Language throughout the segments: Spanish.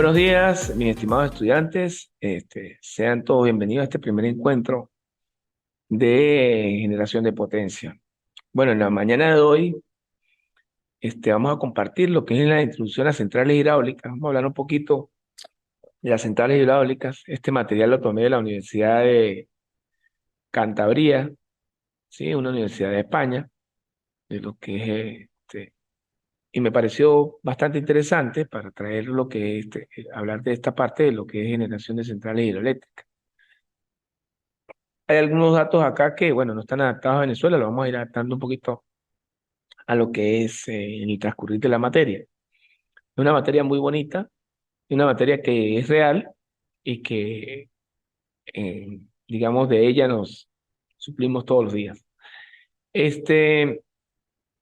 Buenos días, mis estimados estudiantes. Sean todos bienvenidos a este primer encuentro de generación de potencia. Bueno, en la mañana de hoy vamos a compartir lo que es la introducción a centrales hidráulicas. Vamos a hablar un poquito de las centrales hidráulicas. Este material lo tomé de la Universidad de Cantabria, ¿sí? Una universidad de España, de lo que es y me pareció bastante interesante para traer lo que es hablar de esta parte de lo que es generación de centrales hidroeléctricas. Hay algunos datos acá que, bueno, no están adaptados a Venezuela, lo vamos a ir adaptando un poquito a lo que es en el transcurrir de la materia. Es una materia muy bonita, una materia que es real y que, digamos, de ella nos suplimos todos los días. Este,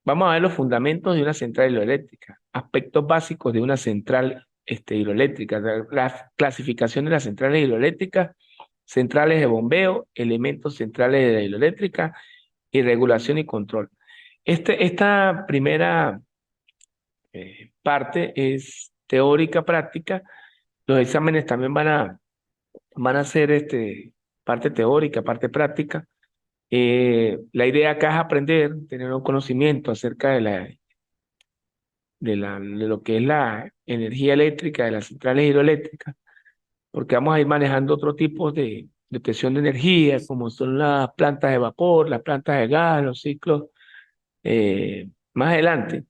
Vamos a ver los fundamentos de una central hidroeléctrica, aspectos básicos de una central hidroeléctrica, la clasificación de las centrales hidroeléctricas, centrales de bombeo, elementos centrales de la hidroeléctrica y regulación y control. Esta primera parte es teórica, práctica. Los exámenes también van a ser parte teórica, parte práctica. La idea acá es aprender, tener un conocimiento acerca de lo que es la energía eléctrica, de las centrales hidroeléctricas, porque vamos a ir manejando otro tipo de obtención de energía, como son las plantas de vapor, las plantas de gas, los ciclos, más adelante.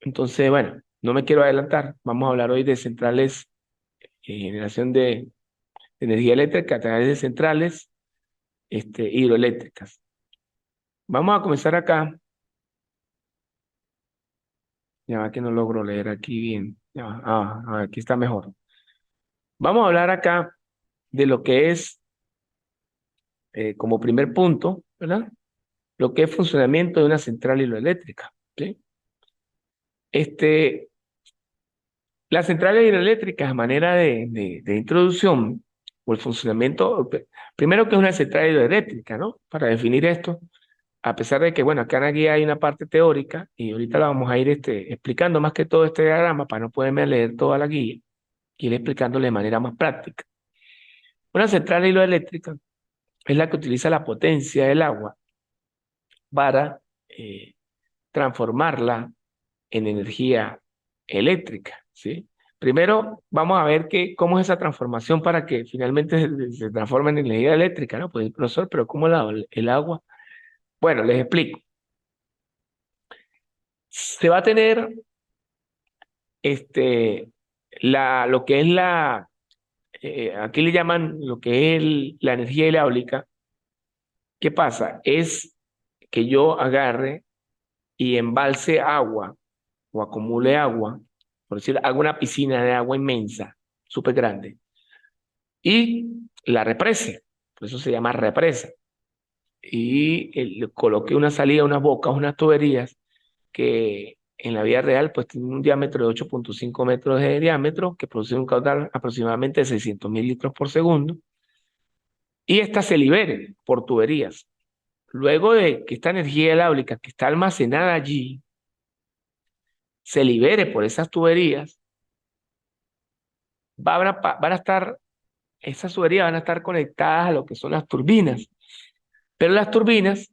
Entonces, bueno, no me quiero adelantar. Vamos a hablar hoy de centrales, generación de energía eléctrica a través de centrales hidroeléctricas. Vamos a comenzar acá. Ya va que no logro leer aquí bien. Ya va. Aquí está mejor. Vamos a hablar acá de lo que es, como primer punto, ¿verdad? Lo que es funcionamiento de una central hidroeléctrica, ¿sí? Este, Las centrales hidroeléctricas, a manera de introducción, o el funcionamiento, primero que es una central hidroeléctrica, ¿no? Para definir esto, a pesar de que, bueno, acá en la guía hay una parte teórica, y ahorita la vamos a ir explicando más que todo este diagrama, para no poderme leer toda la guía, y ir explicándole de manera más práctica. Una central hidroeléctrica es la que utiliza la potencia del agua para transformarla en energía eléctrica, ¿sí? Primero, vamos a ver cómo es esa transformación para que finalmente se transforme en energía eléctrica, ¿no? Pues, profesor, pero ¿cómo el agua? Bueno, les explico. Se va a tener lo que es aquí le llaman lo que es la energía hidráulica. ¿Qué pasa? Es que yo agarre y embalse agua o acumule agua, por decir, hago una piscina de agua inmensa, súper grande, y la represe, por eso se llama represa, y le coloqué una salida, unas bocas, unas tuberías que en la vida real pues tienen un diámetro de 8,5 metros de diámetro, que producen un caudal aproximadamente de 600.000 litros por segundo, y estas se liberen por tuberías. Luego de que esta energía eléctrica que está almacenada allí se libere por esas tuberías, van a estar, esas tuberías van a estar conectadas a lo que son las turbinas. Pero las turbinas,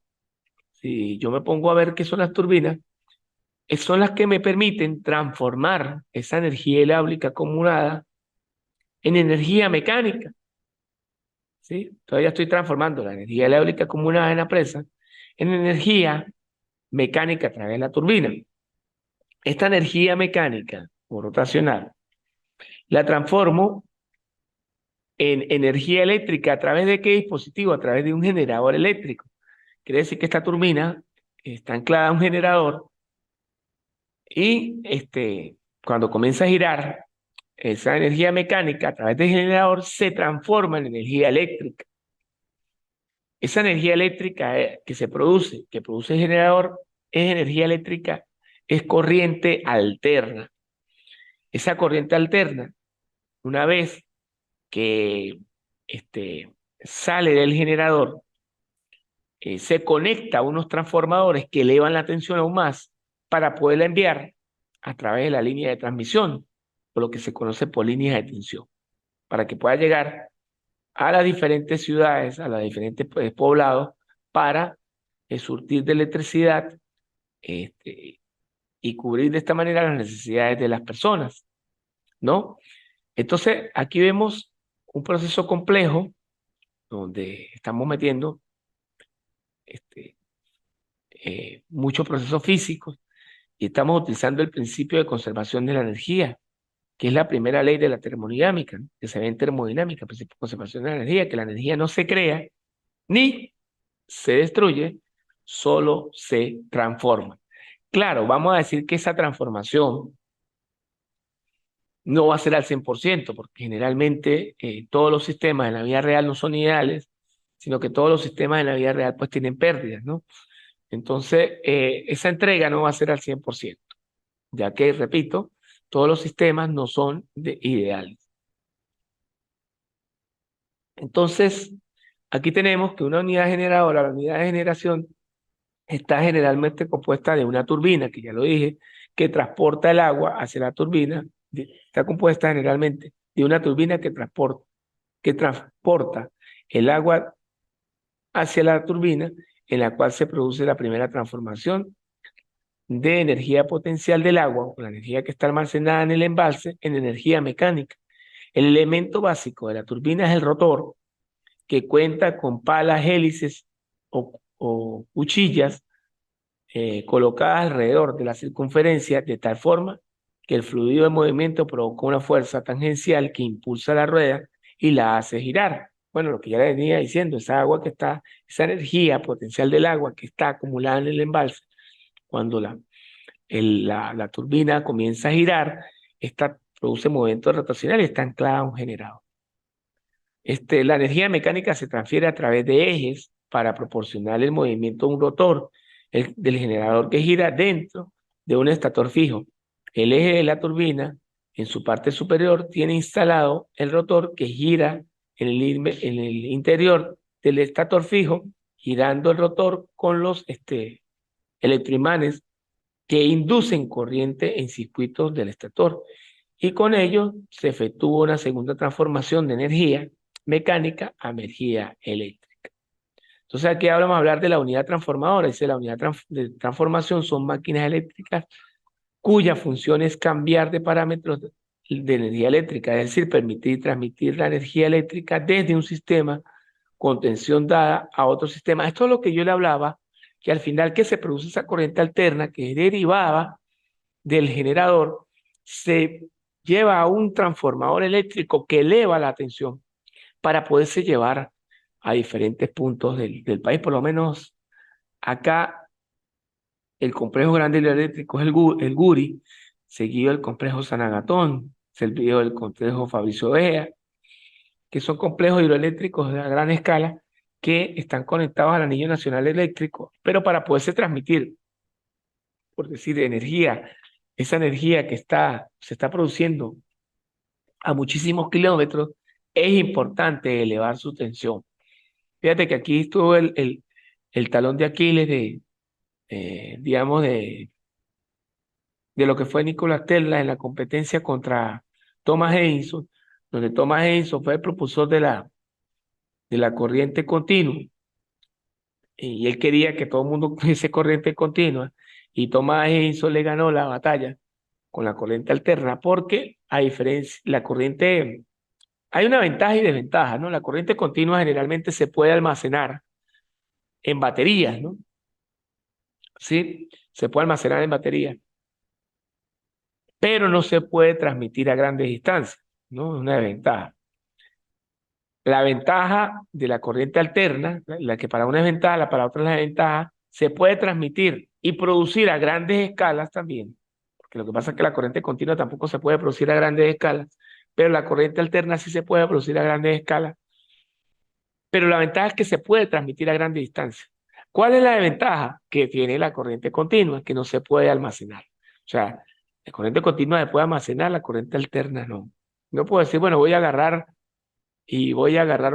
si yo me pongo a ver qué son las turbinas, son las que me permiten transformar esa energía eléctrica acumulada en energía mecánica, ¿sí? Todavía estoy transformando la energía eléctrica acumulada en la presa en energía mecánica a través de la turbina. Esta energía mecánica o rotacional la transformo en energía eléctrica a través de qué dispositivo, a través de un generador eléctrico. Quiere decir que esta turbina está anclada a un generador y cuando comienza a girar, esa energía mecánica a través del generador se transforma en energía eléctrica. Esa energía eléctrica que produce el generador, es energía eléctrica, es corriente alterna. Esa corriente alterna, una vez que sale del generador, se conecta a unos transformadores que elevan la tensión aún más para poderla enviar a través de la línea de transmisión. o lo que se conoce por líneas de tensión, para que pueda llegar a las diferentes ciudades, a los diferentes poblados, para surtir de electricidad este, y cubrir de esta manera las necesidades de las personas, ¿no? Entonces, aquí vemos un proceso complejo donde estamos metiendo este, muchos procesos físicos y estamos utilizando el principio de conservación de la energía, que es la primera ley de la termodinámica, ¿no? Que se ve en termodinámica, principio de conservación de la energía, que la energía no se crea ni se destruye, solo se transforma. Claro, vamos a decir que esa transformación no va a ser al 100%, porque generalmente todos los sistemas en la vida real no son ideales, sino que todos los sistemas en la vida real pues tienen pérdidas, ¿no? Entonces, esa entrega no va a ser al 100%, ya que, repito, todos los sistemas no son ideales. Entonces, aquí tenemos que una unidad generadora, la unidad de generación, está generalmente compuesta de una turbina, que ya lo dije, que transporta el agua hacia la turbina. Está compuesta generalmente de una turbina que transporta el agua hacia la turbina, en la cual se produce la primera transformación de energía potencial del agua, o la energía que está almacenada en el embalse, en energía mecánica. El elemento básico de la turbina es el rotor, que cuenta con palas, hélices o cuchillas colocadas alrededor de la circunferencia de tal forma que el fluido de movimiento provoca una fuerza tangencial que impulsa la rueda y la hace girar. Bueno, lo que ya le venía diciendo, esa energía potencial del agua que está acumulada en el embalse, cuando la turbina comienza a girar, esta produce movimiento rotacional y está anclada a un generador. La energía mecánica se transfiere a través de ejes para proporcionar el movimiento de un rotor del generador que gira dentro de un estator fijo. El eje de la turbina, en su parte superior, tiene instalado el rotor que gira en el interior del estator fijo, girando el rotor con los electroimanes que inducen corriente en circuitos del estator. Y con ello se efectúa una segunda transformación de energía mecánica a energía eléctrica. Entonces aquí vamos a hablar de la unidad transformadora. Dice la unidad de transformación son máquinas eléctricas cuya función es cambiar de parámetros de energía eléctrica, es decir, permitir transmitir la energía eléctrica desde un sistema con tensión dada a otro sistema. Esto es lo que yo le hablaba, que al final que se produce esa corriente alterna que es derivada del generador, se lleva a un transformador eléctrico que eleva la tensión para poderse llevar a diferentes puntos del país. Por lo menos acá el complejo grande hidroeléctrico es el Guri, seguido el complejo San Agatón, seguido el complejo Fabricio Vea, que son complejos hidroeléctricos de gran escala que están conectados al anillo nacional eléctrico, pero para poderse transmitir, por decir, energía, esa energía que se está produciendo a muchísimos kilómetros, es importante elevar su tensión. Fíjate que aquí estuvo el talón de Aquiles digamos, de lo que fue Nikola Tesla en la competencia contra Thomas Edison, donde Thomas Edison fue el propulsor de la corriente continua, y él quería que todo el mundo tuviese corriente continua, y Thomas Edison le ganó la batalla con la corriente alterna, porque a diferencia, la corriente, hay una ventaja y desventaja, ¿no? La corriente continua generalmente se puede almacenar en baterías, ¿no? Sí, se puede almacenar en baterías, pero no se puede transmitir a grandes distancias, ¿no? Es una desventaja. La ventaja de la corriente alterna, la que para una es ventaja, la para otra es la ventaja, se puede transmitir y producir a grandes escalas también, porque lo que pasa es que la corriente continua tampoco se puede producir a grandes escalas, pero la corriente alterna sí se puede producir a grandes escalas, pero la ventaja es que se puede transmitir a grandes distancias. ¿Cuál es la desventaja que tiene la corriente continua? Que no se puede almacenar. O sea, la corriente continua se puede almacenar, la corriente alterna no. No puedo decir, bueno, voy a agarrar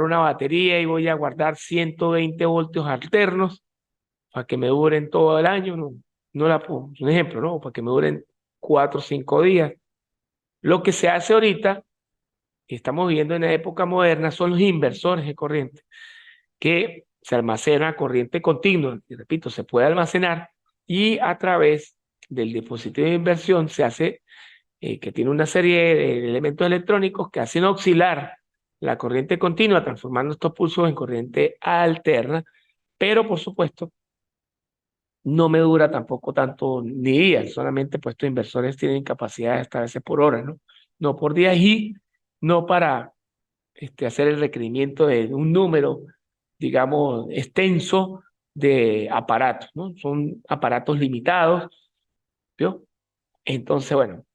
una batería y voy a guardar 120 voltios alternos para que me duren todo el año. No, no la puedo. Es un ejemplo, ¿no? Para que me duren 4 o 5 días. Lo que se hace ahorita, y estamos viviendo en la época moderna, son los inversores de corriente, que se almacena corriente continua, y repito, se puede almacenar y a través del dispositivo de inversión se hace, que tiene una serie de elementos electrónicos que hacen oscilar la corriente continua, transformando estos pulsos en corriente alterna, pero por supuesto no me dura tampoco tanto ni días, solamente pues estos inversores tienen capacidad de hasta veces por hora, ¿no? No por días y no para hacer el requerimiento de un número, digamos, extenso de aparatos, ¿no? Son aparatos limitados, ¿vio? Entonces, bueno,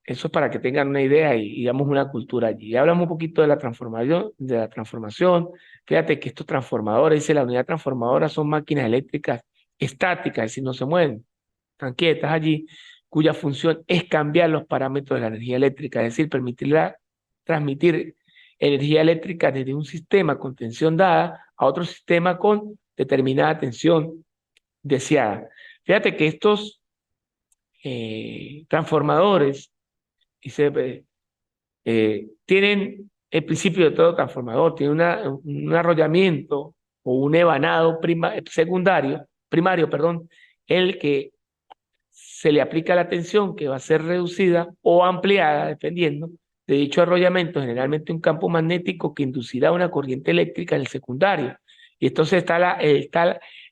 eso es para que tengan una idea y digamos una cultura allí. Ya hablamos un poquito de la transformación, de la transformación. Fíjate que estos transformadores, dice la unidad transformadora, son máquinas eléctricas estáticas, es decir, no se mueven, están quietas allí, cuya función es cambiar los parámetros de la energía eléctrica, es decir, permitirla transmitir energía eléctrica desde un sistema con tensión dada a otro sistema con determinada tensión deseada. Fíjate que estos transformadores tienen el principio de todo transformador, tiene un arrollamiento o un ebanado secundario, primario, perdón, el que se le aplica la tensión que va a ser reducida o ampliada, dependiendo de dicho arrollamiento, generalmente un campo magnético que inducirá una corriente eléctrica en el secundario. Y entonces está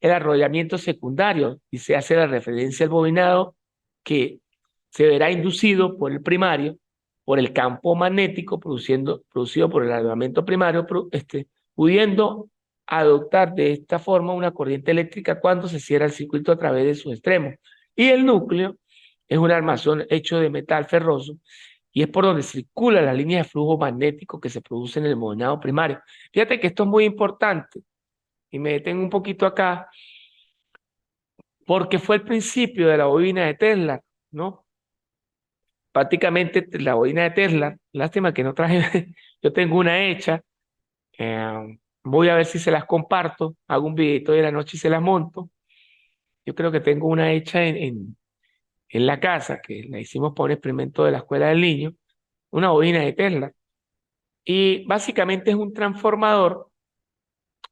el arrollamiento secundario y se hace la referencia al bobinado que se verá inducido por el primario, por el campo magnético producido por el arrollamiento primario, pudiendo adoptar de esta forma una corriente eléctrica cuando se cierra el circuito a través de sus extremos. Y el núcleo es un armazón hecho de metal ferroso y es por donde circula la línea de flujo magnético que se produce en el bobinado primario. Fíjate que esto es muy importante y me detengo un poquito acá porque fue el principio de la bobina de Tesla, ¿no? Prácticamente la bobina de Tesla, lástima que no traje, yo tengo una hecha, voy a ver si se las comparto, hago un videito de la noche y se las monto. Yo creo que tengo una hecha en la casa, que la hicimos por un experimento de la escuela del niño, una bobina de Tesla. Y básicamente es un transformador,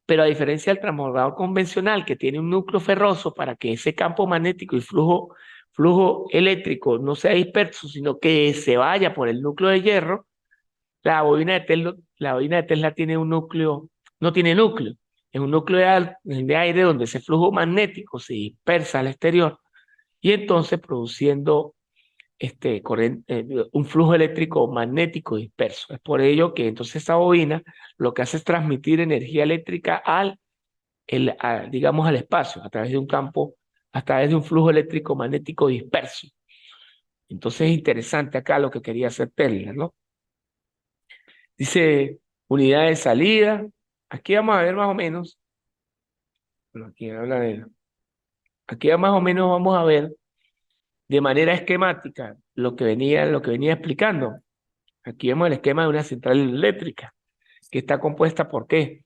pero a diferencia del transformador convencional, que tiene un núcleo ferroso para que ese campo magnético y flujo eléctrico no sea disperso, sino que se vaya por el núcleo de hierro, la bobina de Tesla tiene un núcleo, no tiene núcleo, es un núcleo de aire donde ese flujo magnético se dispersa al exterior y entonces produciendo un flujo eléctrico magnético disperso. Es por ello que entonces esa bobina lo que hace es transmitir energía eléctrica digamos, al espacio, a través de un campo, a través de un flujo eléctrico magnético disperso. Entonces es interesante acá lo que quería hacer Tesla, ¿no? Dice unidad de salida. Aquí vamos a ver más o menos, bueno, aquí más o menos vamos a ver de manera esquemática lo que venía explicando. Aquí vemos el esquema de una central eléctrica, que está compuesta por qué.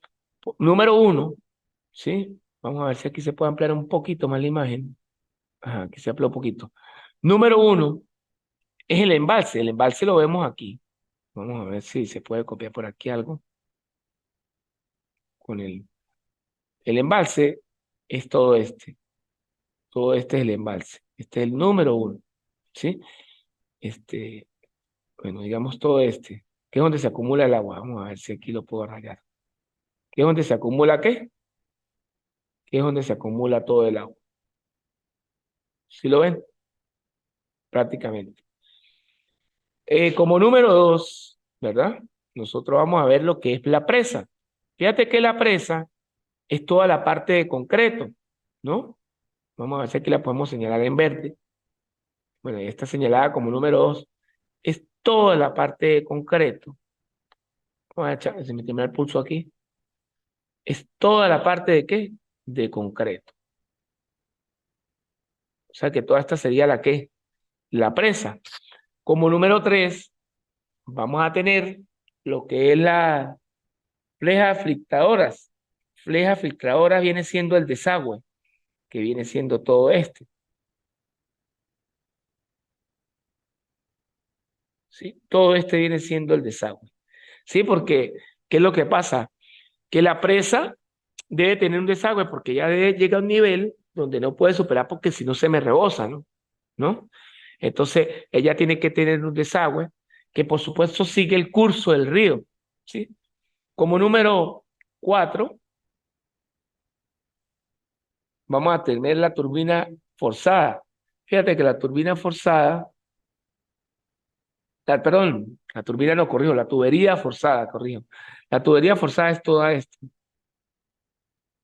Número uno, ¿sí? Vamos a ver si aquí se puede ampliar un poquito más la imagen. Ajá, aquí se amplió un poquito. Número uno es el embalse. El embalse lo vemos aquí. Vamos a ver si se puede copiar por aquí algo. Con el embalse es todo este. Todo este es el embalse. Este es el número uno, ¿sí? Este, bueno, digamos todo este, que es donde se acumula el agua. Vamos a ver si aquí lo puedo rayar. ¿Qué es donde se acumula qué? Que es donde se acumula todo el agua. ¿Sí lo ven? Prácticamente. Como número dos, ¿verdad? Nosotros vamos a ver lo que es la presa. Fíjate que la presa es toda la parte de concreto, ¿no? Vamos a ver si aquí la podemos señalar en verde. Bueno, ya está señalada como número dos. Es toda la parte de concreto. Vamos a echar, se me tiembla el pulso aquí. Es toda la parte de qué? De concreto. O sea que toda esta sería la qué? La presa. Como número tres, vamos a tener lo que es la flejas filtradoras. Flejas filtradoras viene siendo el desagüe, que viene siendo todo este. ¿sí? Todo este viene siendo el desagüe, ¿sí? Porque, ¿qué es lo que pasa? Que la presa debe tener un desagüe porque ya llega a un nivel donde no puede superar porque si no se me rebosa, ¿no? ¿No? Entonces, ella tiene que tener un desagüe que por supuesto sigue el curso del río, ¿sí? Como número 4, vamos a tener la turbina forzada. Fíjate que la turbina forzada, perdón, la turbina no corrijo, la tubería forzada, corrijo. La tubería forzada es toda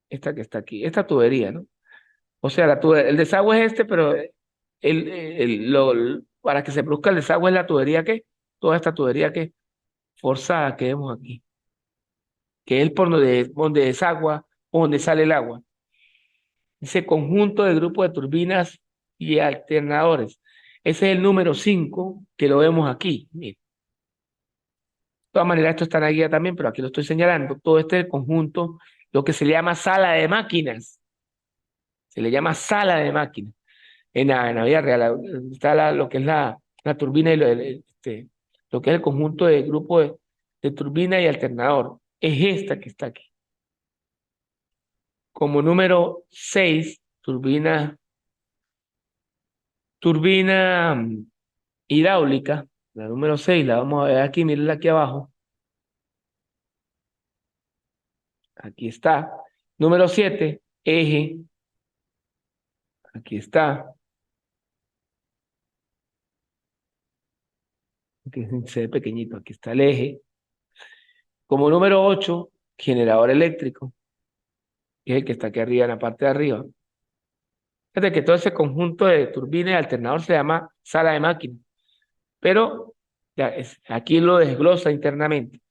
esta que está aquí, esta tubería, ¿no? O sea, el desagüe es este, pero para que se produzca el desagüe es la tubería que, toda esta tubería que forzada que vemos aquí, que es por donde desagua o donde sale el agua. Ese conjunto de grupos de turbinas y alternadores. Ese es el número 5 que lo vemos aquí. Mire. De todas maneras, esto está en la guía también, pero aquí lo estoy señalando. Todo este conjunto, lo que se le llama sala de máquinas, se le llama sala de máquinas. En la vida real está lo que es la turbina y lo que es el conjunto de grupos de turbina y alternador. Es esta que está aquí. Como número 6, turbina hidráulica, la número 6 la vamos a ver aquí, mirenla aquí abajo. Aquí está. Número 7 eje. Aquí está. Aquí se ve pequeñito, aquí está el eje. Como número 8 generador eléctrico, que es el que está aquí arriba, en la parte de arriba. Fíjate que todo ese conjunto de turbina y alternador se llama sala de máquinas, pero ya aquí lo desglosa internamente.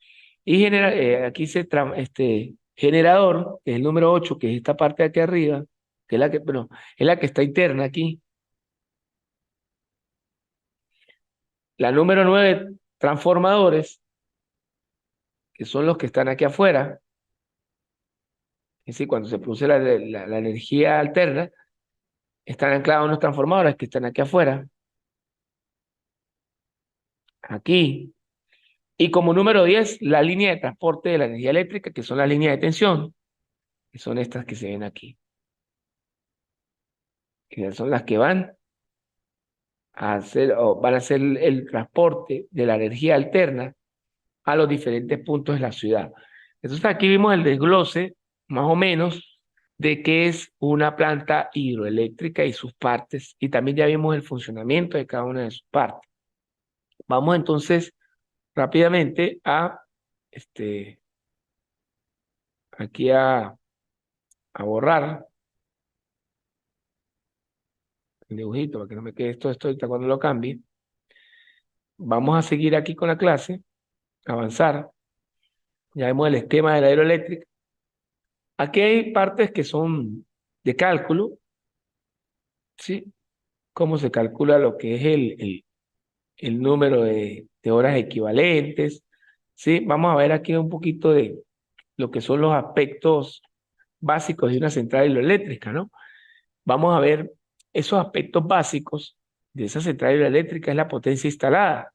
Y aquí generador, que es el número 8 que es esta parte de aquí arriba, que es la que, bueno, es la que está interna aquí. La número 9 transformadores, que son los que están aquí afuera. Es decir, cuando se produce la energía alterna, están anclados unos transformadores que están aquí afuera, aquí. Y como número 10 la línea de transporte de la energía eléctrica, que son las líneas de tensión, que son estas que se ven aquí, que son las que van a hacer el transporte de la energía alterna a los diferentes puntos de la ciudad. Entonces aquí vimos el desglose, más o menos, de qué es una planta hidroeléctrica y sus partes, y también ya vimos el funcionamiento de cada una de sus partes. Vamos entonces rápidamente este, aquí a borrar el dibujito para que no me quede esto ahorita cuando lo cambie. Vamos a seguir aquí con la clase, avanzar. Ya vemos el esquema de la hidroeléctrica. Aquí hay partes que son de cálculo, ¿sí? Cómo se calcula lo que es el número de horas equivalentes, ¿sí? Vamos a ver aquí un poquito de lo que son los aspectos básicos de una central hidroeléctrica, ¿no? Vamos a ver esos aspectos básicos de esa central hidroeléctrica, es la potencia instalada.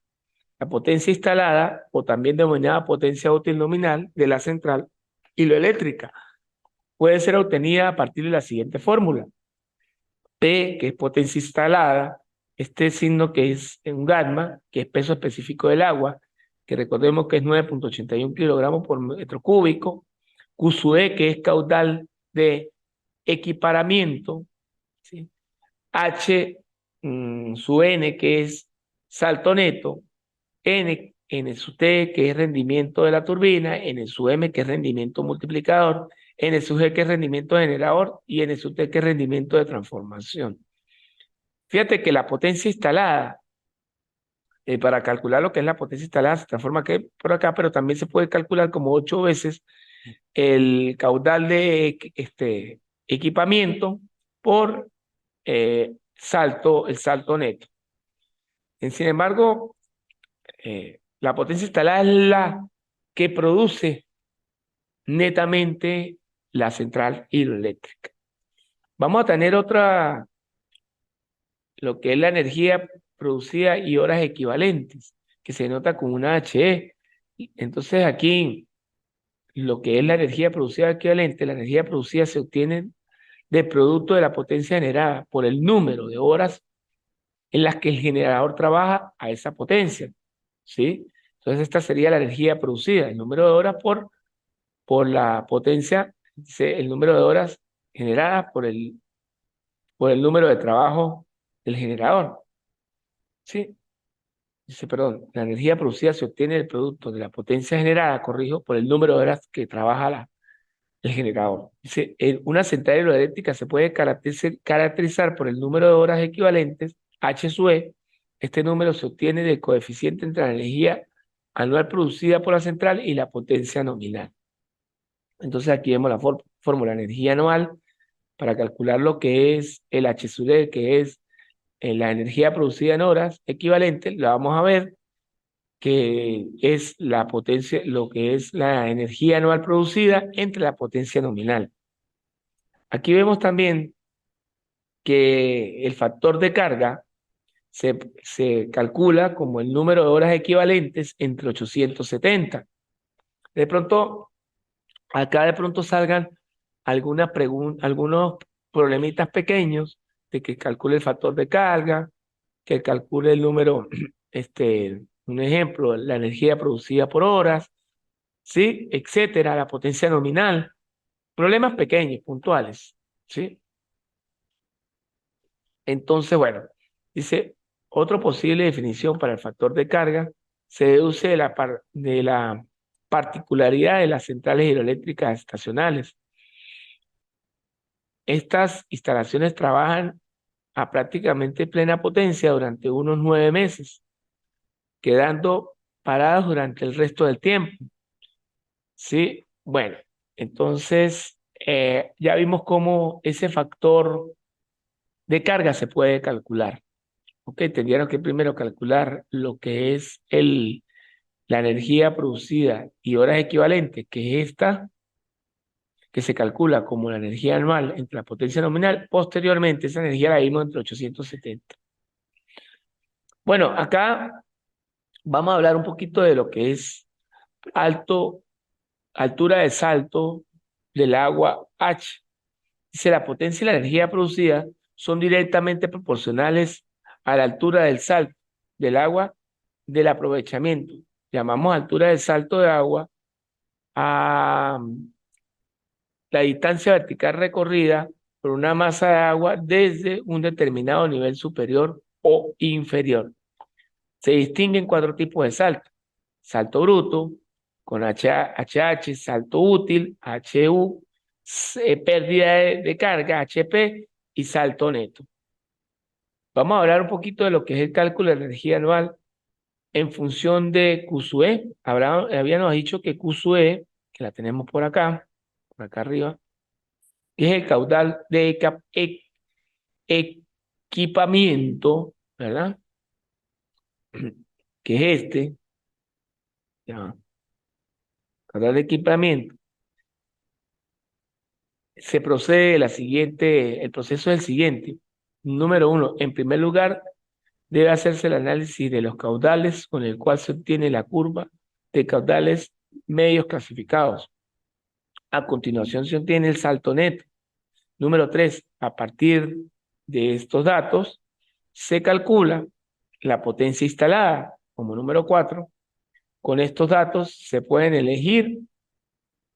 La potencia instalada, o también denominada potencia útil nominal de la central hidroeléctrica, puede ser obtenida a partir de la siguiente fórmula. P, que es potencia instalada, este signo que es un gamma, que es peso específico del agua, que recordemos que es 9,81 kilogramos por metro cúbico, Q sub E, que es caudal de equiparamiento, ¿sí? H sub N, que es salto neto, N sub T, que es rendimiento de la turbina, N sub M, que es rendimiento multiplicador, N sub G, que es rendimiento generador, y N sub T, que es rendimiento de transformación. Fíjate que la potencia instalada, para calcular lo que es la potencia instalada, se transforma aquí por acá, pero también se puede calcular como 8 veces el caudal de equipamiento por el salto neto. Sin embargo, la potencia instalada es la que produce netamente la central hidroeléctrica. Vamos a tener lo que es la energía producida y horas equivalentes. que se denota con una HE. Entonces aquí lo que es la energía producida equivalente, la energía producida se obtiene del producto de la potencia generada por el número de horas en las que el generador trabaja a esa potencia, ¿sí? Entonces esta sería la energía producida, el número de horas por la potencia, el número de horas generadas por el número de trabajo del generador, ¿sí? Dice, perdón, la energía producida se obtiene del producto de la potencia generada, corrijo, por el número de horas que trabaja el generador. Dice, una central hidroeléctrica se puede caracterizar por el número de horas equivalentes, H sub E. Este número se obtiene del coeficiente entre la energía anual producida por la central y la potencia nominal. Entonces aquí vemos la fórmula energía anual para calcular lo que es el H sub E, que es la energía producida en horas equivalente. La vamos a ver que es la potencia, lo que es la energía anual producida entre la potencia nominal. Aquí vemos también que el factor de carga se calcula como el número de horas equivalentes entre 870. De pronto, acá de pronto salgan algunos problemitas pequeños de que calcule el factor de carga, que calcule el número, un ejemplo, la energía producida por horas, ¿sí? Etcétera, la potencia nominal. Problemas pequeños, puntuales, ¿sí? Entonces, bueno, dice, otra posible definición para el factor de carga se deduce de la particularidad de las centrales hidroeléctricas estacionales. Estas instalaciones trabajan a prácticamente plena potencia durante unos 9 meses, quedando paradas durante el resto del tiempo. Sí, bueno, entonces ya vimos cómo ese factor de carga se puede calcular. Ok, tendríamos que primero calcular lo que es la energía producida y horas equivalentes, que es esta, que se calcula como la energía anual entre la potencia nominal. Posteriormente, esa energía la vimos entre 870. Bueno, acá vamos a hablar un poquito de lo que es altura de salto del agua H. Dice, la potencia y la energía producida son directamente proporcionales a la altura del salto del agua del aprovechamiento. Llamamos altura del salto de agua a la distancia vertical recorrida por una masa de agua desde un determinado nivel superior o inferior. Se distinguen 4 tipos de salto. Salto bruto, con HH, salto útil, HU, pérdida de carga, HP, y salto neto. Vamos a hablar un poquito de lo que es el cálculo de la energía anual en función de Q sub E. Habíamos dicho que Q sub E, que la tenemos por acá arriba, es el caudal de equipamiento, ¿verdad? Que es ya, caudal de equipamiento. Se procede el proceso es el siguiente. Número 1, en primer lugar, debe hacerse el análisis de los caudales con el cual se obtiene la curva de caudales medios clasificados. A continuación se obtiene el salto neto. Número 3, a partir de estos datos, se calcula la potencia instalada. Como número 4, con estos datos se pueden elegir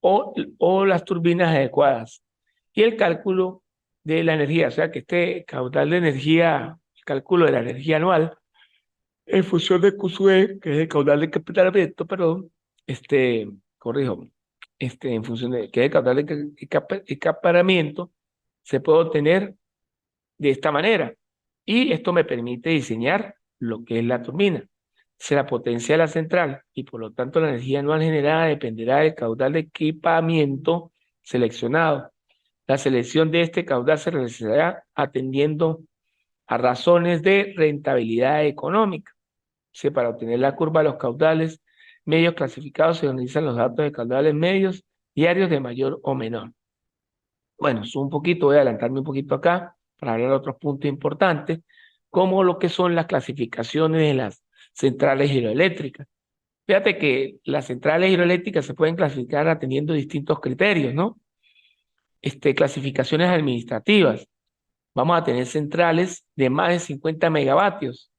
o las turbinas adecuadas. Y el cálculo de la energía, o sea que este caudal de energía, el cálculo de la energía anual, en función de QSUE, que es el caudal de capitalamiento, perdón, corrijo, en función de que es el caudal de acaparamiento, se puede obtener de esta manera. Y esto me permite diseñar lo que es la turbina. Si la potencia de la central y por lo tanto la energía anual generada dependerá del caudal de equipamiento seleccionado. La selección de este caudal se realizará atendiendo a razones de rentabilidad económica. Sí, para obtener la curva de los caudales medios clasificados se analizan los datos de caudales medios diarios de mayor o menor. Bueno, subo un poquito, voy a adelantarme un poquito acá para hablar de otros puntos importantes, como lo que son las clasificaciones centrales hidroeléctricas. Fíjate que las centrales hidroeléctricas se pueden clasificar atendiendo distintos criterios, ¿no? Clasificaciones administrativas. Vamos a tener centrales de más de 50 megavatios,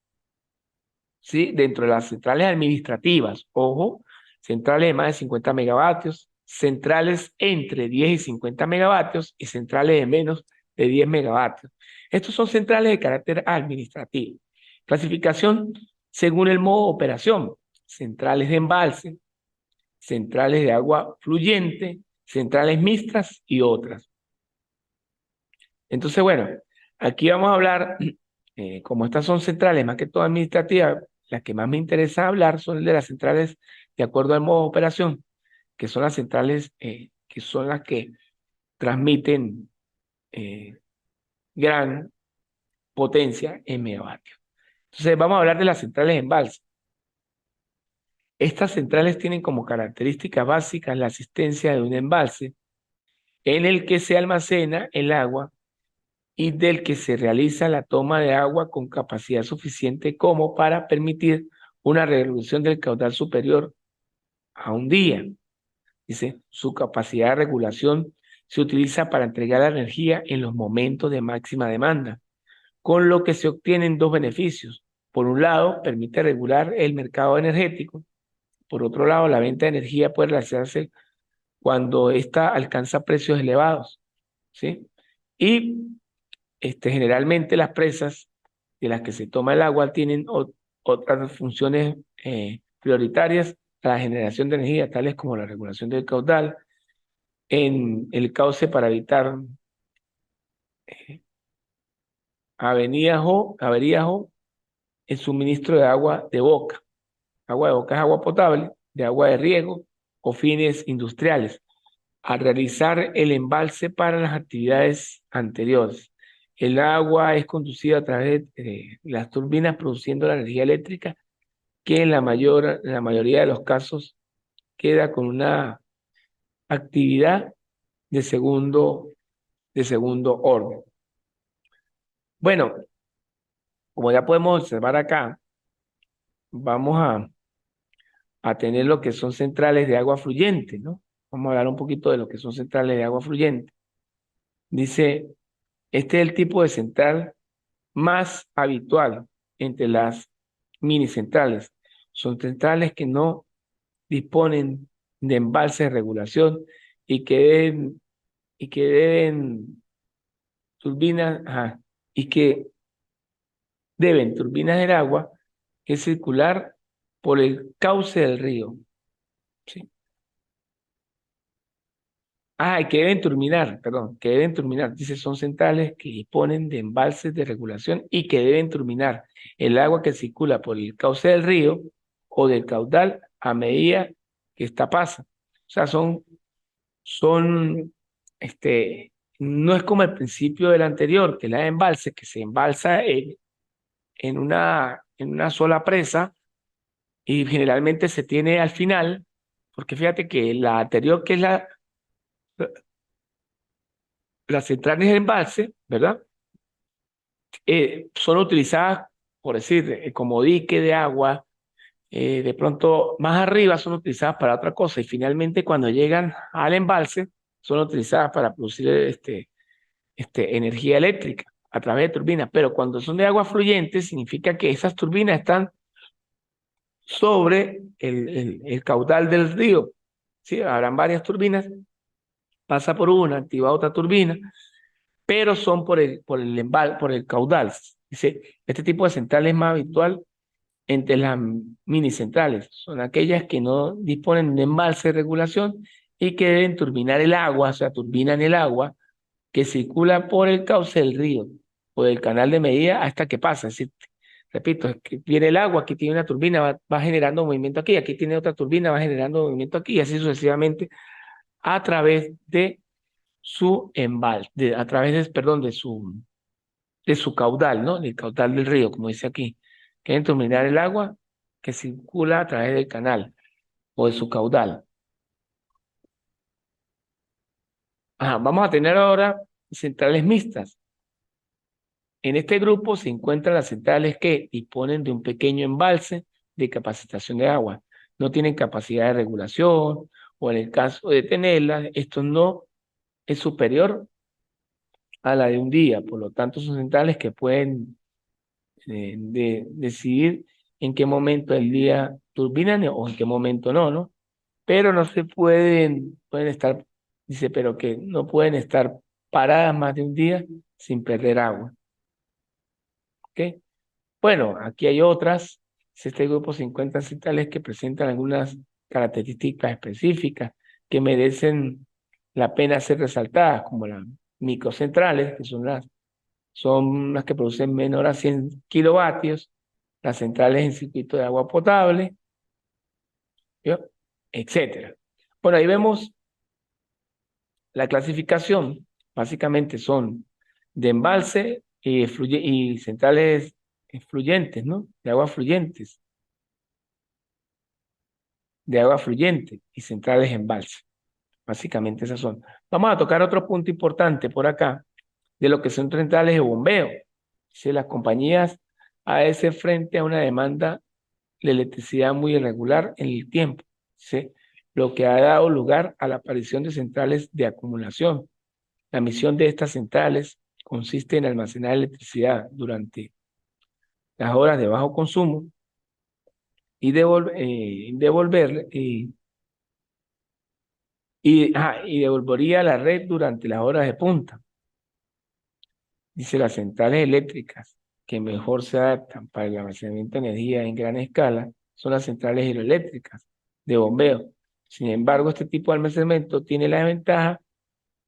¿sí? Dentro de las centrales administrativas, ojo, centrales de más de 50 megavatios, centrales entre 10 y 50 megavatios y centrales de menos de 10 megavatios. Estos son centrales de carácter administrativo. Clasificación según el modo de operación, centrales de embalse, centrales de agua fluyente, centrales mixtas y otras. Entonces, bueno, aquí vamos a hablar, como estas son centrales más que todo administrativas, las que más me interesa hablar son de las centrales de acuerdo al modo de operación, que son las centrales que son las que transmiten gran potencia en megavatios. Entonces, vamos a hablar de las centrales de embalse. Estas centrales tienen como características básicas la asistencia de un embalse en el que se almacena el agua y del que se realiza la toma de agua con capacidad suficiente como para permitir una reducción del caudal superior a un día. Dice, su capacidad de regulación se utiliza para entregar la energía en los momentos de máxima demanda, con lo que se obtienen dos beneficios. Por un lado, permite regular el mercado energético. Por otro lado, la venta de energía puede realizarse cuando ésta alcanza precios elevados, ¿sí? Y generalmente las presas de las que se toma el agua tienen otras funciones prioritarias a la generación de energía, tales como la regulación del caudal, en el cauce para evitar averías o el suministro de agua de boca. Agua de boca es agua potable, de agua de riego o fines industriales, al realizar el embalse para las actividades anteriores. El agua es conducida a través de las turbinas produciendo la energía eléctrica que en la mayoría de los casos queda con una actividad de de segundo orden. Bueno, como ya podemos observar acá, vamos a tener lo que son centrales de agua fluyente, ¿no? Vamos a hablar un poquito de lo que son centrales de agua fluyente. Dice, este es el tipo de central más habitual entre las mini centrales. Son centrales que no disponen de embalse de regulación y que deben turbinas, y que deben turbinas del agua que circular por el cauce del río. ¿Sí? Y que deben turbinar, perdón, que deben turbinar. Dice, son centrales que disponen de embalses de regulación y que deben turbinar el agua que circula por el cauce del río o del caudal a medida que ésta pasa. O sea, son, no es como el principio del anterior, que la de embalse, que se embalsa en una sola presa y generalmente se tiene al final, porque fíjate que la anterior, que es las centrales de embalse, ¿verdad? Son utilizadas, por decir, como dique de agua, de pronto más arriba son utilizadas para otra cosa y finalmente cuando llegan al embalse son utilizadas para producir energía eléctrica a través de turbinas, pero cuando son de agua fluyente significa que esas turbinas están sobre el caudal del río, ¿sí? Habrán varias turbinas, pasa por una, activa otra turbina, pero son por el caudal. Dice, este tipo de central es más habitual entre las mini centrales. Son aquellas que no disponen de embalse de regulación y que deben turbinar el agua, o sea, turbinan el agua que circula por el cauce del río o del canal de medida hasta que pasa. Es decir, repito, es que viene el agua, aquí tiene una turbina, va generando movimiento aquí tiene otra turbina, va generando movimiento aquí, y así sucesivamente a través de su embalse, a través perdón, de su caudal, ¿no? Del caudal del río, como dice aquí. Quieren turbinar el agua que circula a través del canal o de su caudal. Vamos a tener ahora centrales mixtas. En este grupo se encuentran las centrales que disponen de un pequeño embalse de capacitación de agua. No tienen capacidad de regulación o en el caso de tenerlas, esto no es superior a la de un día. Por lo tanto, son centrales que pueden decidir en qué momento del día turbinan o en qué momento no, ¿no? Pero no se pueden estar, dice, pero que no pueden estar paradas más de un día sin perder agua. ¿Ok? Bueno, aquí hay otras. Este grupo 50 centrales que presentan algunas características específicas que merecen la pena ser resaltadas, como las microcentrales, que son las que producen menor a 100 kilovatios, las centrales en circuito de agua potable, ¿yo? Etcétera. Bueno, ahí vemos la clasificación. Básicamente son de embalse y centrales fluyentes, ¿no? De agua fluyente y centrales embalse. Básicamente esas son. Vamos a tocar otro punto importante por acá, de lo que son centrales de bombeo. Si las compañías AES frente a una demanda de electricidad muy irregular en el tiempo, ¿sí? Lo que ha dado lugar a la aparición de centrales de acumulación. La misión de estas centrales consiste en almacenar electricidad durante las horas de bajo consumo y y devolvería a la red durante las horas de punta. Dice, las centrales eléctricas que mejor se adaptan para el almacenamiento de energía en gran escala son las centrales hidroeléctricas de bombeo. Sin embargo, este tipo de almacenamiento tiene la ventaja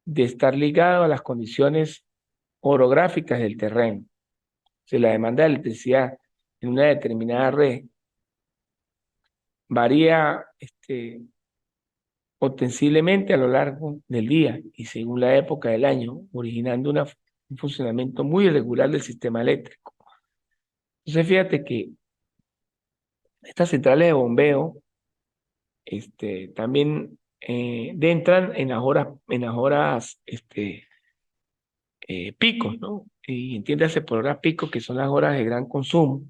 de estar ligado a las condiciones orográficas del terreno. Si la demanda de electricidad en una determinada red varía ostensiblemente a lo largo del día y según la época del año, originando un funcionamiento muy irregular del sistema eléctrico. Entonces, fíjate que estas centrales de bombeo también entran en las horas picos, ¿no? Y entiéndase por horas pico, que son las horas de gran consumo.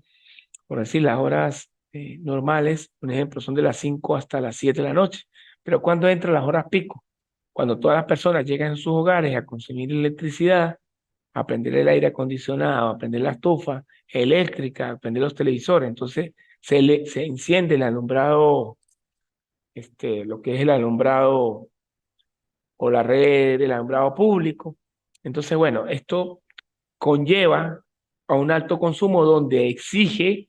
Por decir, las horas normales, un ejemplo, son de las 5 hasta las 7 de la noche. Pero ¿cuándo entran las horas pico? Cuando todas las personas llegan a sus hogares a consumir electricidad, a prender el aire acondicionado, a prender la estufa eléctrica, a prender los televisores. Entonces se enciende el alumbrado, lo que es el alumbrado o la red del alumbrado público. Entonces, bueno, esto conlleva a un alto consumo donde exige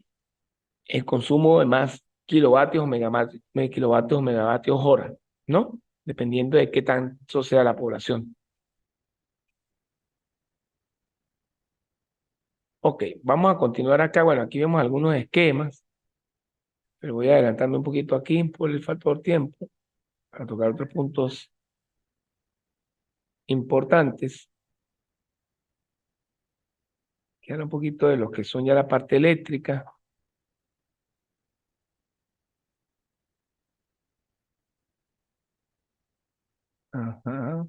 el consumo de más kilovatios o megavatios hora, ¿no? Dependiendo de qué tanto sea la población. Ok, vamos a continuar acá. Bueno, aquí vemos algunos esquemas, pero voy a adelantarme un poquito aquí por el factor tiempo para tocar otros puntos importantes, que habla un poquito de lo que son ya la parte eléctrica. Ajá.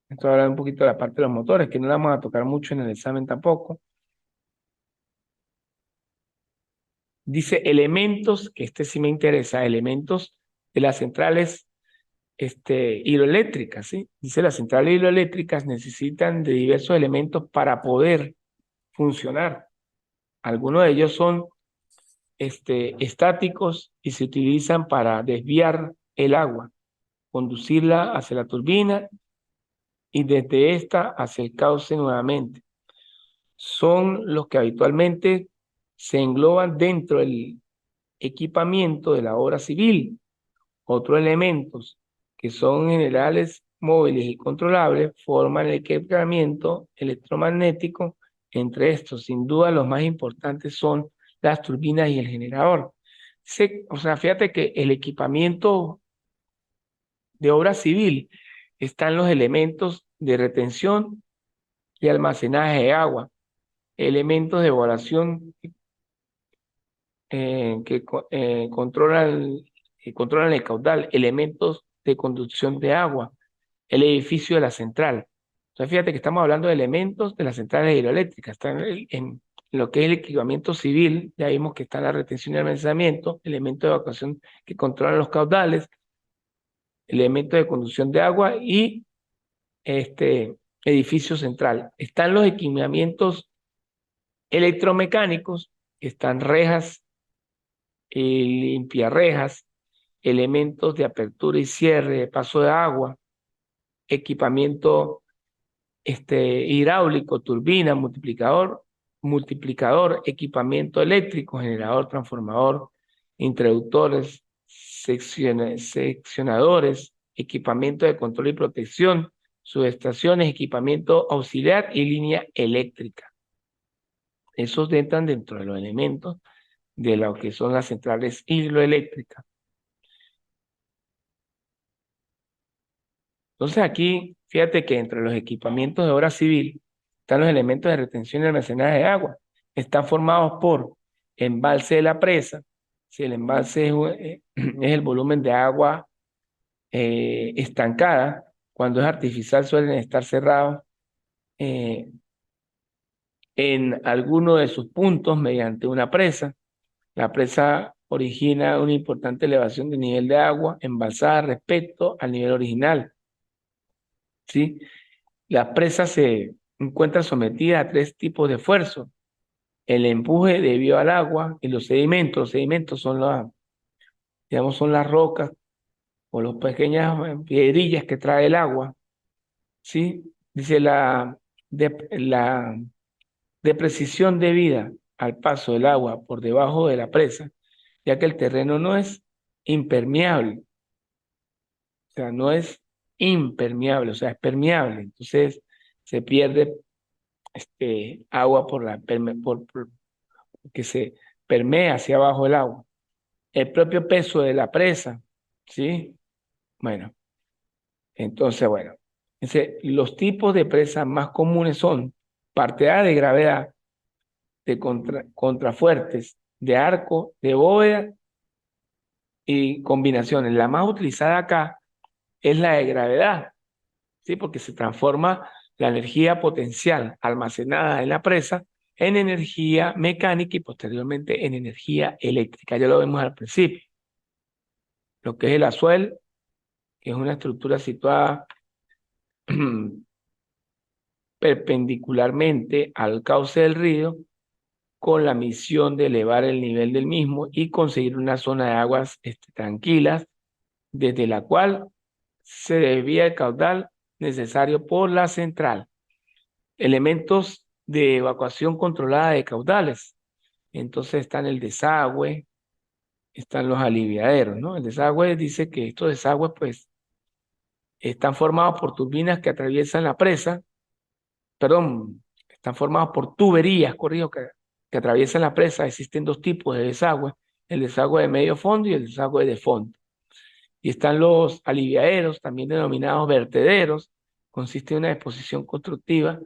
Esto habla un poquito de la parte de los motores, que no la vamos a tocar mucho en el examen tampoco. Dice elementos, que sí me interesa, elementos de las centrales hidroeléctricas, ¿sí? Dice las centrales hidroeléctricas necesitan de diversos elementos para poder funcionar. Algunos de ellos son estáticos y se utilizan para desviar el agua, conducirla hacia la turbina y desde esta hacia el cauce nuevamente. Son los que habitualmente se engloban dentro del equipamiento de la obra civil. Otros elementos que son generales, móviles y controlables forman el equipamiento electromagnético. Entre estos, sin duda, los más importantes son las turbinas y el generador. O sea, fíjate que el equipamiento de obra civil están los elementos de retención y almacenaje de agua, elementos de evaluación que controlan el caudal, elementos de conducción de agua, el edificio de la central. Entonces, fíjate que estamos hablando de elementos de las centrales hidroeléctricas. Están lo que es el equipamiento civil, ya vimos que está la retención y almacenamiento, elementos de evacuación que controlan los caudales, elementos de conducción de agua y edificio central. Están los equipamientos electromecánicos, están rejas y limpiarrejas, elementos de apertura y cierre, de paso de agua, equipamiento hidráulico, turbina, multiplicador, equipamiento eléctrico, generador, transformador, introductores, seccionadores, equipamiento de control y protección, subestaciones, equipamiento auxiliar y línea eléctrica. Esos entran dentro de los elementos de lo que son las centrales hidroeléctricas. Entonces aquí, fíjate que entre los equipamientos de obra civil están los elementos de retención y almacenaje de agua. Están formados por embalse de la presa. Si el embalse es el volumen de agua estancada, cuando es artificial suelen estar cerrados eh, en alguno de sus puntos mediante una presa. La presa origina una importante elevación del nivel de agua embalsada respecto al nivel original, ¿sí? La presa se encuentra sometida a tres tipos de esfuerzo: el empuje debido al agua y los sedimentos. Los sedimentos son digamos, son las rocas o las pequeñas piedrillas que trae el agua, ¿sí? Dice la depreciación debida al paso del agua por debajo de la presa, ya que el terreno no es impermeable, o sea, no es impermeable, o sea, es permeable. Entonces se pierde agua por que se permea hacia abajo el agua. El propio peso de la presa, ¿sí? Bueno, entonces, bueno, los tipos de presas más comunes son parte A de gravedad, de contrafuertes, de arco, de bóveda y combinaciones. La más utilizada acá es la de gravedad, ¿sí? Porque se transforma la energía potencial almacenada en la presa en energía mecánica y posteriormente en energía eléctrica. Ya lo vemos al principio. Lo que es el asuel, que es una estructura situada perpendicularmente al cauce del río, con la misión de elevar el nivel del mismo y conseguir una zona de aguas tranquilas, desde la cual se desvía el caudal necesario por la central. Elementos de evacuación controlada de caudales. Entonces están el desagüe, están los aliviaderos, ¿no? El desagüe dice que estos desagües, pues, están formados por turbinas que atraviesan la presa, perdón, están formados por tuberías, corrijo, que atraviesan la presa. Existen dos tipos de desagüe: el desagüe de medio fondo y el desagüe de fondo. Y están los aliviaderos, también denominados vertederos. Consiste en una disposición constructiva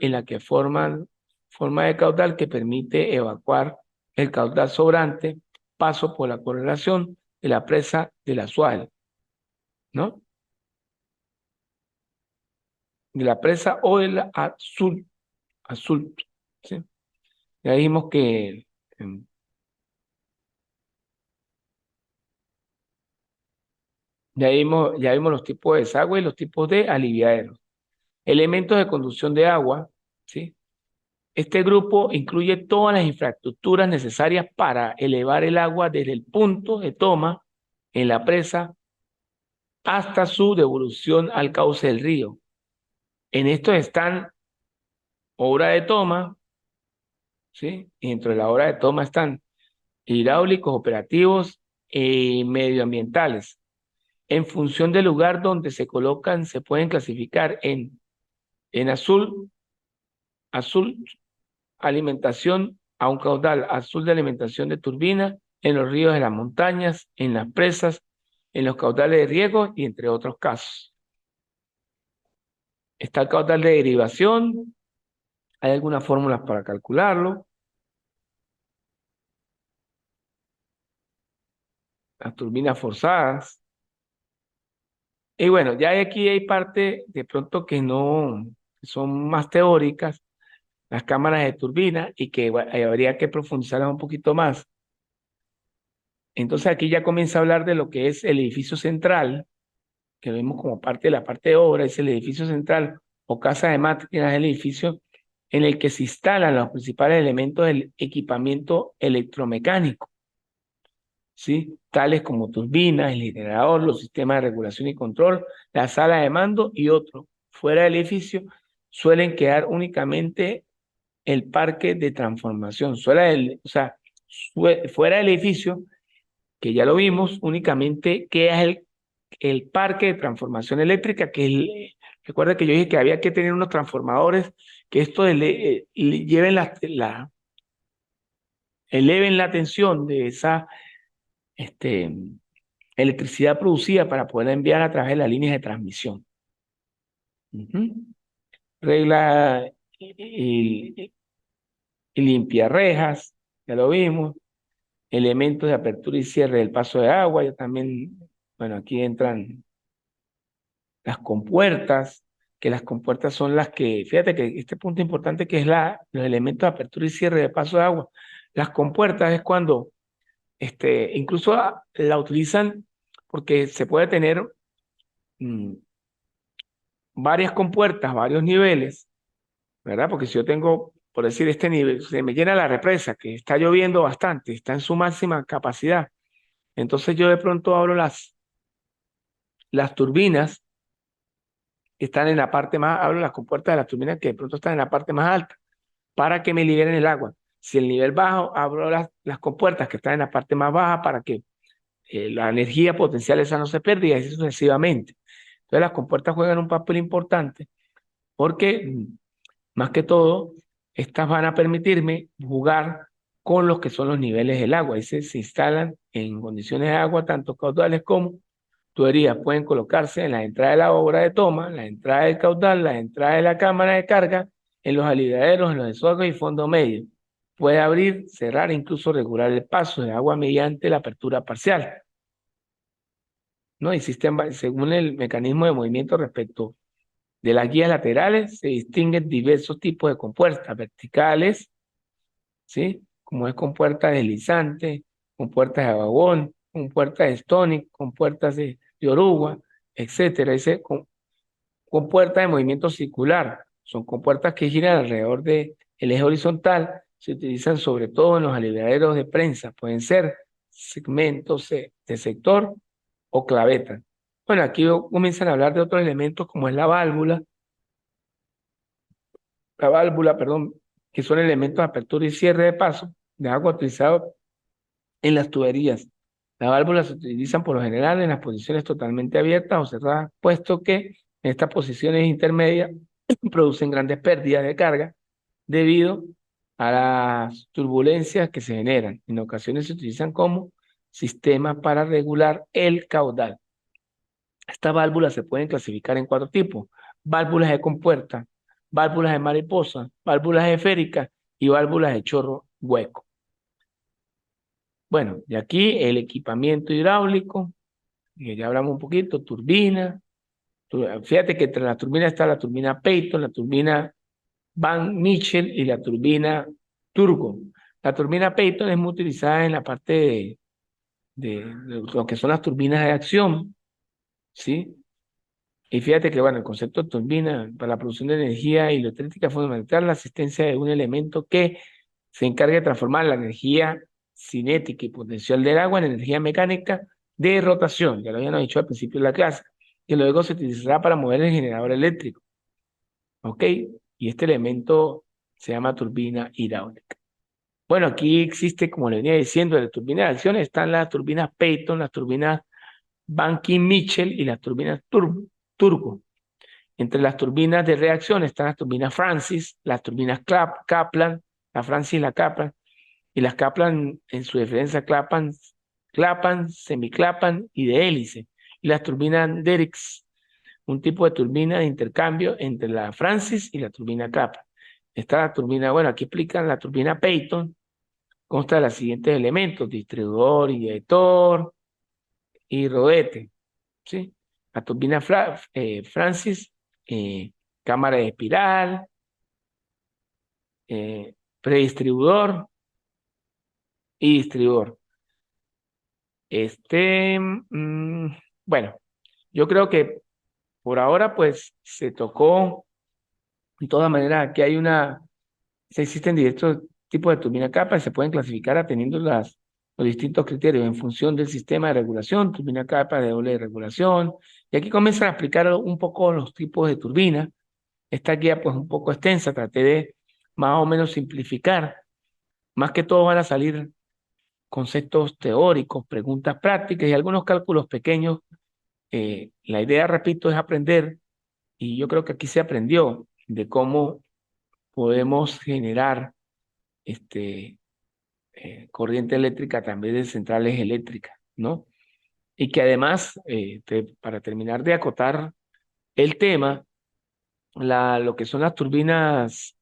en la que forma de caudal que permite evacuar el caudal sobrante, paso por la correlación de la presa de la Suárez, ¿no? De la presa o del azul, ¿sí? Ya dijimos que em, ya vimos los tipos de desagüe y los tipos de aliviaderos. Elementos de conducción de agua, ¿sí? Este grupo incluye todas las infraestructuras necesarias para elevar el agua desde el punto de toma en la presa hasta su devolución al cauce del río. En esto están obra de toma, ¿sí? Y dentro de la obra de toma están hidráulicos, operativos y medioambientales. En función del lugar donde se colocan, se pueden clasificar en azul, alimentación a un caudal, azul de alimentación de turbina, en los ríos de las montañas, en las presas, en los caudales de riego y entre otros casos. Está el caudal de derivación, hay algunas fórmulas para calcularlo, las turbinas forzadas. Y bueno, ya aquí hay parte de pronto que no, que son más teóricas, las cámaras de turbina y que habría que profundizarlas un poquito más. Entonces aquí ya comienza a hablar de lo que es el edificio central, que vemos como parte de la parte de obra, es el edificio central o casa de máquinas, el edificio en el que se instalan los principales elementos del equipamiento electromecánico, ¿sí? Tales como turbinas, el generador, los sistemas de regulación y control, la sala de mando y otros. Fuera del edificio suelen quedar únicamente el parque de transformación. O sea, fuera del edificio, que ya lo vimos, únicamente queda el parque de transformación eléctrica, que recuerda que yo dije que había que tener unos transformadores que esto lleven eleven la tensión de esa este, electricidad producida para poder enviar a través de las líneas de transmisión. Ujú. Regla y limpia rejas, ya lo vimos. Elementos de apertura y cierre del paso de agua, ya también, bueno, aquí entran las compuertas, que las compuertas son las que, fíjate que este punto importante que es los elementos de apertura y cierre de paso de agua. Las compuertas es cuando, incluso la utilizan porque se puede tener mm, varias compuertas, varios niveles, ¿verdad? Porque si yo tengo, por decir, este nivel, se me llena la represa, que está lloviendo bastante, está en su máxima capacidad. Entonces yo de pronto abro las turbinas que están en la parte más, abro las compuertas de las turbinas que de pronto están en la parte más alta para que me liberen el agua. Si el nivel bajo, abro las compuertas que están en la parte más baja para que la energía potencial esa no se pierda y así sucesivamente. Entonces las compuertas juegan un papel importante porque más que todo, estas van a permitirme jugar con los que son los niveles del agua. Y se instalan en condiciones de agua, tanto caudales como tuberías. Pueden colocarse en la entrada de la obra de toma, la entrada del caudal, la entrada de la cámara de carga, en los aliviaderos, en los desagües y fondo medio. Puede abrir, cerrar e incluso regular el paso de agua mediante la apertura parcial. ¿No? Existen, según el mecanismo de movimiento respecto de las guías laterales, se distinguen diversos tipos de compuertas verticales, ¿sí? Como es compuerta deslizante, compuertas de vagón, compuertas de Stonic, compuertas de oruga, etcétera. Compuertas de movimiento circular, son compuertas que giran alrededor del eje horizontal, se utilizan sobre todo en los aliviaderos de prensa, pueden ser segmentos de sector o clavetas. Bueno, aquí comienzan a hablar de otros elementos como es perdón, que son elementos de apertura y cierre de paso de agua utilizados en las tuberías. Las válvulas se utilizan por lo general en las posiciones totalmente abiertas o cerradas, puesto que en estas posiciones intermedias producen grandes pérdidas de carga debido a las turbulencias que se generan. En ocasiones se utilizan como sistema para regular el caudal. Estas válvulas se pueden clasificar en cuatro tipos: válvulas de compuerta, válvulas de mariposa, válvulas esféricas y válvulas de chorro hueco. Bueno, de aquí el equipamiento hidráulico, que ya hablamos un poquito, turbina. Fíjate que entre las turbinas está la turbina Peyton, la turbina Van Michel y la turbina Turgo. La turbina Peyton es muy utilizada en la parte de lo que son las turbinas de acción, ¿sí? Y fíjate que, bueno, el concepto de turbina para la producción de energía eléctrica es fundamental la asistencia de un elemento que se encargue de transformar la energía cinética y potencial del agua en energía mecánica de rotación, ya lo habíamos dicho al principio de la clase, que luego se utilizará para mover el generador eléctrico, ¿ok? Y este elemento se llama turbina hidráulica. Bueno, aquí existe, como le venía diciendo, de la turbina de acción están las turbinas Peyton, las turbinas Banking-Mitchell y las turbinas Turbo. Entre las turbinas de reacción están las turbinas Francis, las turbinas Kaplan, la Francis y la Kaplan, y las Kaplan en su diferencia Clapan, semiclapan y de hélice. Y las turbinas Derricks, un tipo de turbina de intercambio entre la Francis y la turbina Kaplan. Está la turbina, bueno, aquí explican la turbina Peyton, consta de los siguientes elementos: distribuidor, inyector y rodete, ¿sí? La turbina Francis, cámara de espiral, predistribuidor y distribuidor. Bueno, yo creo que por ahora pues se tocó, de todas maneras, aquí se existen diversos tipos de turbina capa y se pueden clasificar atendiendo los distintos criterios en función del sistema de regulación, turbina capa de doble regulación, y aquí comienzan a explicar un poco los tipos de turbinas. Esta guía pues un poco extensa, traté de más o menos simplificar, más que todo van a salir conceptos teóricos, preguntas prácticas y algunos cálculos pequeños. La idea, repito, es aprender, y yo creo que aquí se aprendió de cómo podemos generar corriente eléctrica también de centrales eléctricas, ¿no? Y que además, para terminar de acotar el tema, lo que son las turbinas,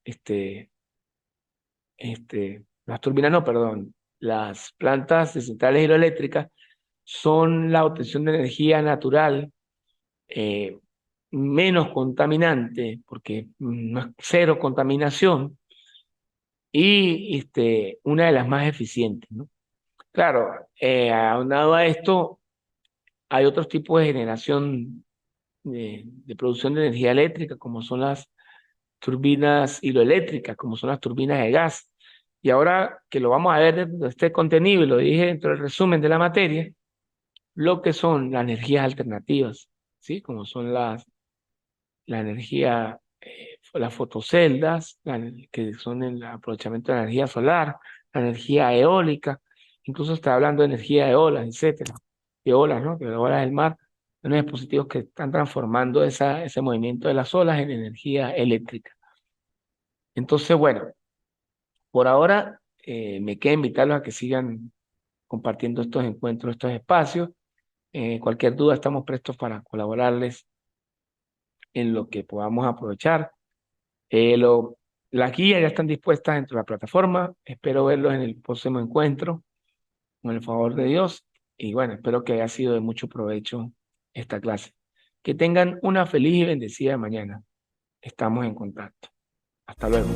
las turbinas no, perdón, las plantas de centrales hidroeléctricas son la obtención de energía natural eh, menos contaminante, porque no es cero contaminación, y una de las más eficientes, ¿no? Claro, aunado a esto, hay otros tipos de generación de producción de energía eléctrica, como son las turbinas hidroeléctricas, como son las turbinas de gas. Y ahora que lo vamos a ver dentro de este contenido, y lo dije dentro del resumen de la materia, lo que son las energías alternativas, ¿sí? Como son la energía, las fotoceldas, que son el aprovechamiento de la energía solar, la energía eólica, incluso está hablando de energía de olas, etcétera, de olas, ¿no? De olas del mar, unos dispositivos que están transformando ese movimiento de las olas en energía eléctrica. Entonces, bueno, por ahora me queda invitarlos a que sigan compartiendo estos encuentros, estos espacios. Cualquier duda, estamos prestos para colaborarles en lo que podamos aprovechar. Eh, lo, las guías ya están dispuestas dentro de la plataforma. Espero verlos en el próximo encuentro, con el favor de Dios. Y bueno, espero que haya sido de mucho provecho esta clase. Que tengan una feliz y bendecida mañana. Estamos en contacto. Hasta luego.